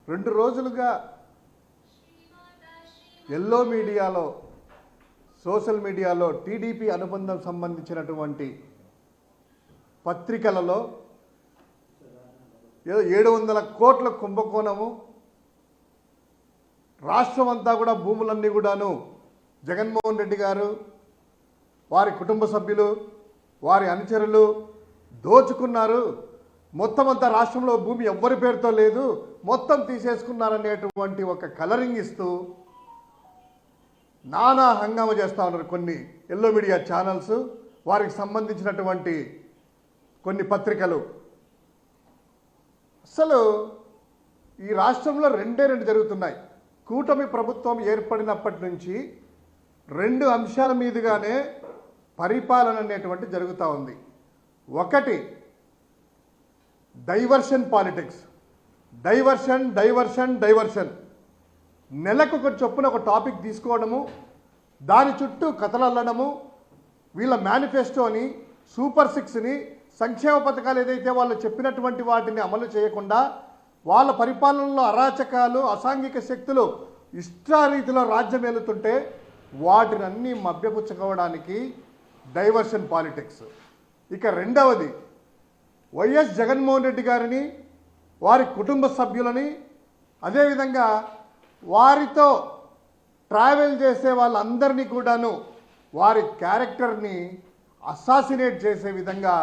2 రోజులుగా ఎల్లో మీడియాలో సోషల్ మీడియాలో టీడీపీ అనుబంధం సంబంధించినటువంటి పత్రికలలో 700 కోట్ల కుంభకోణము, రాష్ట్రం అంతా కూడా భూములన్నీ కూడాను జగన్మోహన్ రెడ్డి గారు, వారి కుటుంబ సభ్యులు, వారి అనుచరులు దోచుకున్నారు, మొత్తం అంతా రాష్ట్రంలో భూమి ఎవ్వరి పేరుతో లేదు, మొత్తం తీసేసుకున్నారనేటువంటి ఒక కలరింగ్ ఇస్తూ నానా హంగామా చేస్తూ ఉన్నారు కొన్ని ఎల్లో మీడియా ఛానల్స్, వారికి సంబంధించినటువంటి కొన్ని పత్రికలు. అసలు ఈ రాష్ట్రంలో రెండే జరుగుతున్నాయి. కూటమి ప్రభుత్వం ఏర్పడినప్పటి నుంచి 2 అంశాల మీదుగానే పరిపాలన అనేటువంటి జరుగుతూ ఉంది. ఒకటి డైవర్షన్ పాలిటిక్స్, డైవర్షన్. నెలకు ఒక చొప్పున ఒక టాపిక్ తీసుకోవడము, దాని చుట్టూ కథలు అల్లడము, వీళ్ళ మేనిఫెస్టోని, సూపర్ 6ని, సంక్షేమ పథకాలు ఏదైతే వాళ్ళు చెప్పినటువంటి వాటిని అమలు చేయకుండా వాళ్ళ పరిపాలనలో అరాచకాలు, అసాంఘిక శక్తులు ఇష్టారీతిలో రాజ్యం ఏలుతుంటే వాటిని అన్నీ మభ్యపుచ్చుకోవడానికి డైవర్షన్ పాలిటిక్స్. ఇక రెండవది వైఎస్ జగన్మోహన్ రెడ్డి గారిని, వారి కుటుంబ సభ్యులని, అదేవిధంగా వారితో ట్రావెల్ చేసే వాళ్ళందరినీ కూడాను వారి క్యారెక్టర్ని అసాసినేట్ చేసే విధంగా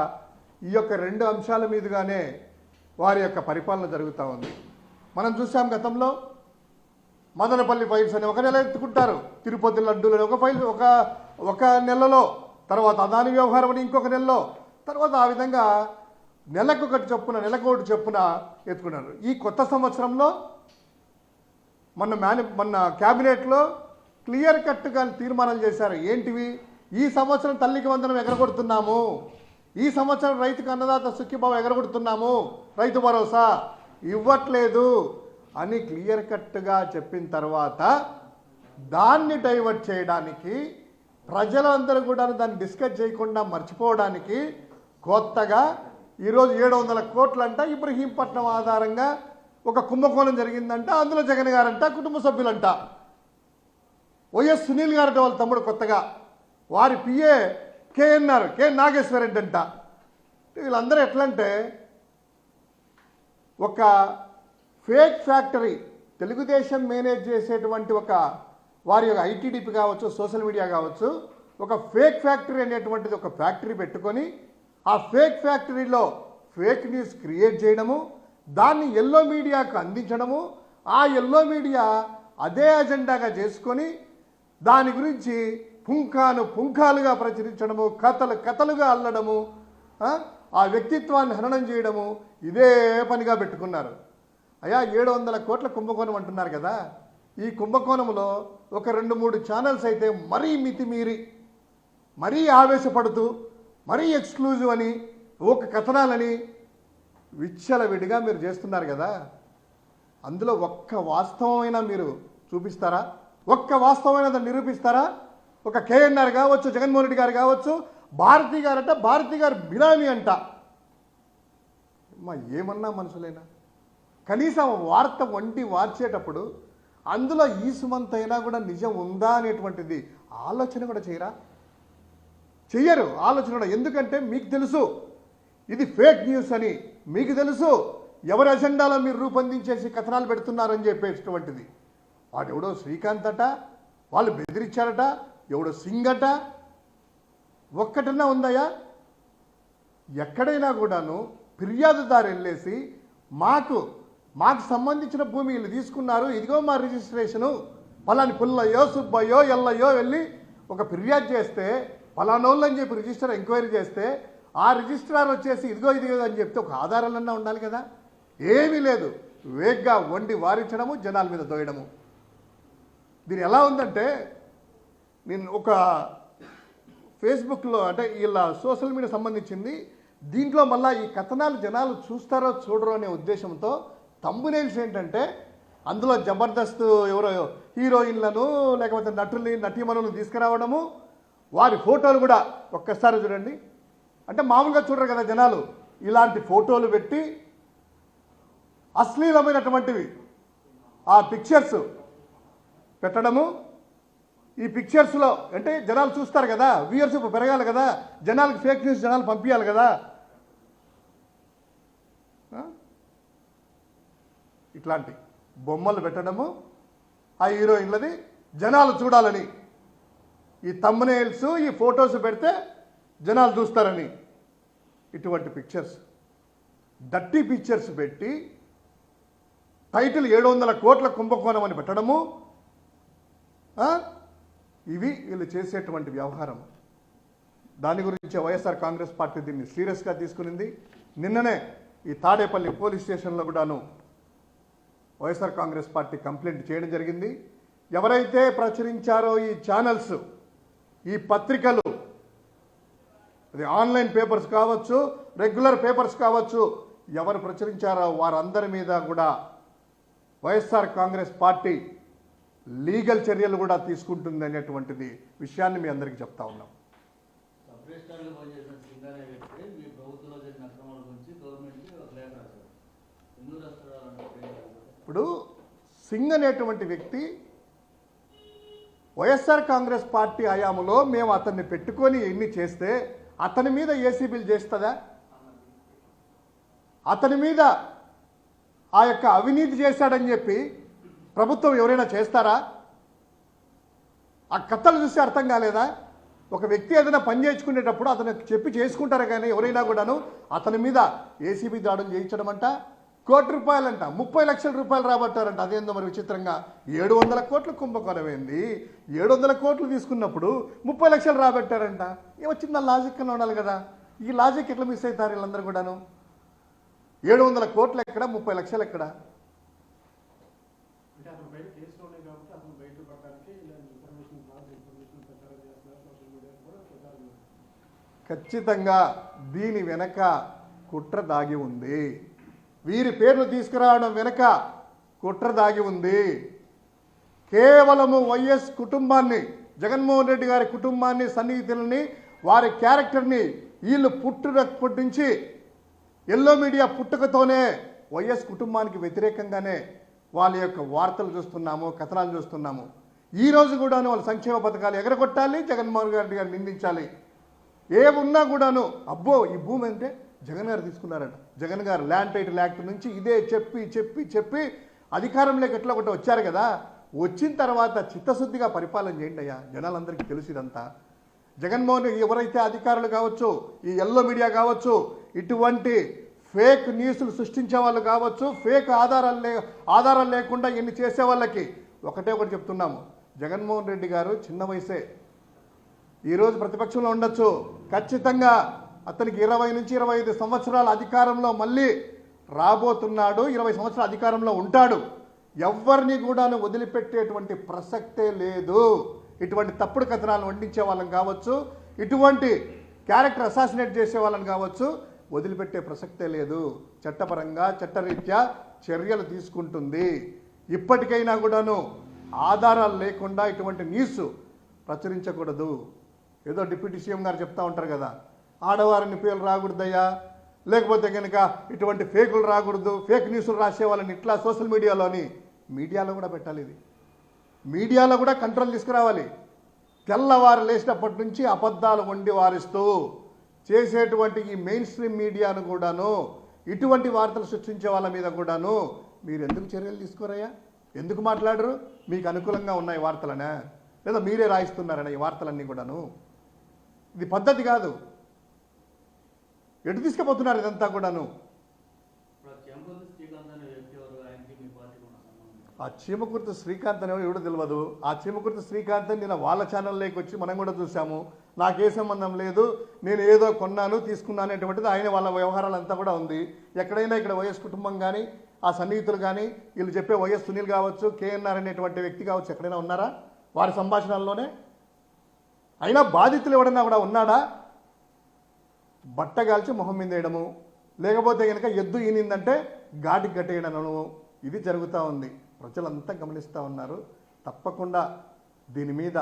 ఈ యొక్క 2 అంశాల మీదుగానే వారి యొక్క పరిపాలన జరుగుతూ ఉంది. మనం చూసాం గతంలో మదనపల్లి ఫైల్స్ అని ఒక నెల ఎత్తుకుంటారు, తిరుపతి లడ్డూలని ఒక ఫైల్ ఒక నెలలో, తర్వాత అదాని వ్యవహారం అని ఇంకొక నెలలో, తర్వాత ఆ విధంగా నెలకొకటి చొప్పున ఎత్తుకున్నారు. ఈ కొత్త సంవత్సరంలో మొన్న క్యాబినెట్లో క్లియర్ కట్గా తీర్మానాలు చేశారు. ఏంటివి? ఈ సంవత్సరం తల్లికి వందనం ఎగరగొడుతున్నాము, ఈ సంవత్సరం రైతుకు అన్నదాత సుఖీభావం ఎగరగొడుతున్నాము, రైతు భరోసా ఇవ్వట్లేదు అని క్లియర్ కట్గా చెప్పిన తర్వాత దాన్ని డైవర్ట్ చేయడానికి, ప్రజలందరూ కూడా దాన్ని డిస్కస్ చేయకుండా మర్చిపోవడానికి కొత్తగా ఈరోజు 700 కోట్లంట ఇబ్రహీంపట్నం ఆధారంగా ఒక కుంభకోణం జరిగిందంట, అందులో జగన్ గారంట, కుటుంబ సభ్యులంట, వైఎస్ సునీల్ గారంట వాళ్ళ తమ్ముడు కొత్తగా, వారి పిఏ కె నాగేశ్వర రెడ్డి అంట. వీళ్ళందరూ ఎట్లంటే ఒక ఫేక్ ఫ్యాక్టరీ, తెలుగుదేశం మేనేజ్ చేసేటువంటి ఒక వారి యొక్క ఐటీడీపీ కావచ్చు, సోషల్ మీడియా కావచ్చు, ఒక ఫేక్ ఫ్యాక్టరీ అనేటువంటిది ఒక ఫ్యాక్టరీ పెట్టుకొని ఆ ఫేక్ ఫ్యాక్టరీలో ఫేక్ న్యూస్ క్రియేట్ చేయడము, దాన్ని ఎల్లో మీడియాకు అందించడము, ఆ ఎల్లో మీడియా అదే అజెండాగా చేసుకొని దాని గురించి పుంఖాలుగా ప్రచురించడము, కథలుగా అల్లడము, ఆ వ్యక్తిత్వాన్ని హననం చేయడము, ఇదే పనిగా పెట్టుకున్నారు. అయ్యా 700 కోట్ల కుంభకోణం అంటున్నారు కదా, ఈ కుంభకోణంలో ఒక 2-3 ఛానల్స్ అయితే మరీ మితిమీరి, మరీ ఆవేశపడుతూ, మరీ ఎక్స్క్లూజివ్ అని, ఒక కథనాలని విచ్చలవిడిగా మీరు చేస్తున్నారు కదా. అందులో ఒక్క వాస్తవమైనా మీరు చూపిస్తారా? ఒక్క వాస్తవమైన దాన్ని నిరూపిస్తారా? ఒక కేఎన్ఆర్ కావచ్చు, జగన్మోహన్ రెడ్డి గారు కావచ్చు, భారతి గారంట, భారతి గారు బినామీ అంట. ఏమన్నా మనుషులైనా కనీసం వార్త వార్చేటప్పుడు అందులో ఈ సుమంతైనా కూడా నిజం ఉందా అనేటువంటిది ఆలోచన కూడా చెయ్యరు ఆలోచన కూడా. ఎందుకంటే మీకు తెలుసు ఇది ఫేక్ న్యూస్ అని, మీకు తెలుసు ఎవరి అజెండాలో మీరు రూపొందించేసి కథనాలు పెడుతున్నారని చెప్పేటువంటిది. వాడు ఎవడో శ్రీకాంత్ అట, వాళ్ళు బెదిరించారట, ఎవడో సింగ్ అట, ఒక్కటన్నా ఉందయ్యా? ఎక్కడైనా కూడాను ఫిర్యాదుదారు వెళ్ళేసి మాకు సంబంధించిన భూమి వీళ్ళు తీసుకున్నారు, ఇదిగో మా రిజిస్ట్రేషను, పలాని పుల్లయ్యో సుబ్బయ్యో ఎల్లయ్యో వెళ్ళి ఒక ఫిర్యాదు చేస్తే, పలానోళ్ళు అని చెప్పి రిజిస్టర్ ఎంక్వైరీ చేస్తే ఆ రిజిస్ట్రార్ వచ్చేసి ఇదిగో అని చెప్తే ఒక ఆధారాలన్నా ఉండాలి కదా. ఏమీ లేదు, వేగ్గా వండి వారించడము, జనాల మీద దోయడము. దీని ఎలా ఉందంటే, నేను ఒక ఫేస్బుక్లో అంటే వీళ్ళ సోషల్ మీడియా సంబంధించింది, దీంట్లో మళ్ళీ ఈ కథనాలు జనాలు చూస్తారో చూడరో అనే ఉద్దేశంతో థంబ్నెయిల్స్ ఏంటంటే అందులో జబర్దస్త్ ఎవరో హీరోయిన్లను లేకపోతే నటీమణులను తీసుకురావడము, వారి ఫోటోలు కూడా ఒక్కసారి చూడండి. అంటే మామూలుగా చూడరు కదా జనాలు, ఇలాంటి ఫోటోలు పెట్టి అశ్లీలమైనటువంటివి ఆ పిక్చర్స్ పెట్టడము, ఈ పిక్చర్స్లో అంటే జనాలు చూస్తారు కదా, వ్యూయర్షిప్ పెరగాలి కదా, జనాలకు ఫేక్ న్యూస్ జనాలు పంపించాలి కదా, ఇట్లాంటి బొమ్మలు పెట్టడము, ఆ హీరోయిన్లది జనాలు చూడాలని, ఈ థంబ్నెయిల్స్ ఈ ఫొటోస్ పెడితే జనాలు చూస్తారని, ఇటువంటి పిక్చర్స్ డర్టీ పిక్చర్స్ పెట్టి టైటిల్ 700 కోట్ల కుంభకోణం అని పెట్టడము, ఇవి వీళ్ళు చేసేటువంటి వ్యవహారం. దాని గురించి వైఎస్ఆర్ కాంగ్రెస్ పార్టీ దీన్ని సీరియస్గా తీసుకునింది. నిన్ననే ఈ తాడేపల్లి పోలీస్ స్టేషన్లో కూడాను వైఎస్ఆర్ కాంగ్రెస్ పార్టీ కంప్లైంట్ చేయడం జరిగింది. ఎవరైతే ప్రచురించారో ఈ ఛానల్స్, ఈ పత్రికలు, అది ఆన్లైన్ పేపర్స్ కావచ్చు, రెగ్యులర్ పేపర్స్ కావచ్చు, ఎవరు ప్రచురించారో వారందరి మీద కూడా వైఎస్ఆర్ కాంగ్రెస్ పార్టీ లీగల్ చర్యలు కూడా తీసుకుంటుంది అనేటువంటిది విషయాన్ని మీ అందరికీ చెప్తా ఉన్నాం. ఇప్పుడు సింగ్ అనేటువంటి వ్యక్తి వైఎస్ఆర్ కాంగ్రెస్ పార్టీ హయాంలో మేము అతన్ని పెట్టుకొని ఎన్ని చేస్తే అతని మీద ఏసీబీలు చేస్తుందా? అతని మీద ఆ యొక్క అవినీతి చేశాడని చెప్పి ప్రభుత్వం ఎవరైనా చేస్తారా? ఆ కథలు చూస్తే అర్థం కాలేదా? ఒక వ్యక్తి ఏదైనా పని చేయించుకునేటప్పుడు అతను చెప్పి చేసుకుంటారు, కానీ ఎవరైనా కూడాను అతని మీద ఏసీబీ దాడులు చేయించడం అంట, ₹1 కోటి అంట, 30 లక్షల రాబట్టారంట. అదేందో మరి విచిత్రంగా 700 కోట్ల కుంభకోణం ఏంది? 700 కోట్లు తీసుకున్నప్పుడు 30 లక్షలు రాబట్టారంట. ఏమొచ్చిందా? లాజిక్ అని ఉండాలి కదా. ఈ లాజిక్ ఎట్లా మిస్ అవుతారు వీళ్ళందరూ కూడాను? 700 కోట్లు ఎక్కడ, 30 లక్షలు ఎక్కడ? ఖచ్చితంగా దీని వెనక కుట్ర దాగి ఉంది. వీరి పేర్లు తీసుకురావడం వెనక కుట్ర దాగి ఉంది. కేవలము వైఎస్ కుటుంబాన్ని, జగన్మోహన్ రెడ్డి గారి కుటుంబాన్ని, సన్నిహితులని, వారి క్యారెక్టర్ని వీళ్ళు పుట్టినప్పటి నుంచి ఎల్లో మీడియా పుట్టుకతోనే వైఎస్ కుటుంబానికి వ్యతిరేకంగానే వాళ్ళ యొక్క వార్తలు చూస్తున్నాము, కథనాలు చూస్తున్నాము. ఈరోజు కూడాను వాళ్ళ సంక్షేమ పథకాలు ఎగరగొట్టాలి, జగన్మోహన్ రెడ్డి గారు నిందించాలి. ఏమున్నా కూడాను అబ్బో ఈ భూమి అంటే జగన్ గారు తీసుకున్నారట, జగన్ గారు ల్యాండ్ టైటిల్ యాక్ట్ నుంచి ఇదే చెప్పి చెప్పి చెప్పి అధికారంలోకి ఎట్లా ఒకటి వచ్చారు కదా. వచ్చిన తర్వాత చిత్తశుద్ధిగా పరిపాలన చేయండి అయ్యా, జనాలందరికీ తెలుసు ఇదంతా. జగన్మోహన్ ఎవరైతే అధికారులు కావచ్చు, ఈ ఎల్లో మీడియా కావచ్చు, ఇటువంటి ఫేక్ న్యూస్లు సృష్టించే వాళ్ళు కావచ్చు, ఫేక్ ఆధారాలు లేకుండా ఎన్ని చేసే వాళ్ళకి ఒకటే ఒకటి చెప్తున్నాము. జగన్మోహన్ రెడ్డి గారు చిన్న వయసే, ఈరోజు ప్రతిపక్షంలో ఉండొచ్చు, ఖచ్చితంగా అతనికి 20 నుంచి 25 సంవత్సరాల అధికారంలో మళ్ళీ రాబోతున్నాడు, 20 సంవత్సరాల అధికారంలో ఉంటాడు. ఎవరిని కూడా వదిలిపెట్టేటువంటి ప్రసక్తే లేదు. ఇటువంటి తప్పుడు కథనాలను వండించే వాళ్ళని కావచ్చు, ఇటువంటి క్యారెక్టర్ అసాసినేట్ చేసే వాళ్ళని కావచ్చు, వదిలిపెట్టే ప్రసక్తే లేదు. చట్టపరంగా చట్టరీత్యా చర్యలు తీసుకుంటుంది. ఇప్పటికైనా కూడాను ఆధారాలు లేకుండా ఇటువంటి న్యూస్ ప్రచురించకూడదు. ఏదో డిప్యూటీ సీఎం గారు చెప్తా ఉంటారు కదా, ఆడవారిని పేర్లు రాకూడదయ్యా, లేకపోతే కనుక ఇటువంటి ఫేకులు రాకూడదు, ఫేక్ న్యూస్లు రాసే వాళ్ళని ఇట్లా సోషల్ మీడియాలో కూడా పెట్టాలి. ఇది మీడియాలో కూడా కంట్రోల్ తీసుకురావాలి. తెల్లవారు లేచినప్పటి నుంచి అబద్ధాలు వండి వారిస్తూ చేసేటువంటి ఈ మెయిన్ స్ట్రీమ్ మీడియాను కూడాను, ఇటువంటి వార్తలు సృష్టించే వాళ్ళ మీద కూడాను మీరు ఎందుకు చర్యలు తీసుకోరయ్యా? ఎందుకు మాట్లాడరు? మీకు అనుకూలంగా ఉన్నాయి వార్తలనే, లేదా మీరే రాయిస్తున్నారనే ఈ వార్తలన్నీ కూడాను? ఇది పద్ధతి కాదు. ఎటు తీసుకుపోతున్నారు ఇదంతా కూడాను? ఆ చీమకుర్తి శ్రీకాంత్ అనేవాడు ఎవడో తెలియదు. ఆ చీమకుర్తి శ్రీకాంత్ నిన్న వాళ్ళ ఛానల్లోకి వచ్చి మనం కూడా చూసాము, నాకే సంబంధం లేదు, నేను ఏదో కొన్నాను తీసుకున్నాను అనేటువంటిది ఆయన వాళ్ళ వ్యవహారాలు అంతా కూడా ఉంది. ఎక్కడైనా ఇక్కడ వైఎస్ కుటుంబం కానీ, ఆ సన్నిహితులు కానీ, వీళ్ళు చెప్పే వైఎస్ సునీల్ కావచ్చు, కేఎన్ఆర్ అనేటువంటి వ్యక్తి కావచ్చు, ఎక్కడైనా ఉన్నారా వారి సంభాషణల్లోనే? అయినా బాధితులు ఎవడన్నా కూడా ఉన్నాడా? బట్టగాల్చి మొహం మీద వేయడము, లేకపోతే కనుక ఎద్దు ఈనిందంటే ఘాటికి కట్టేయడము, ఇది జరుగుతూ ఉంది. ప్రజలంతా గమనిస్తూ ఉన్నారు. తప్పకుండా దీని మీద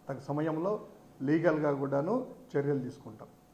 తగు సమయంలో లీగల్గా కూడాను చర్యలు తీసుకుంటాం.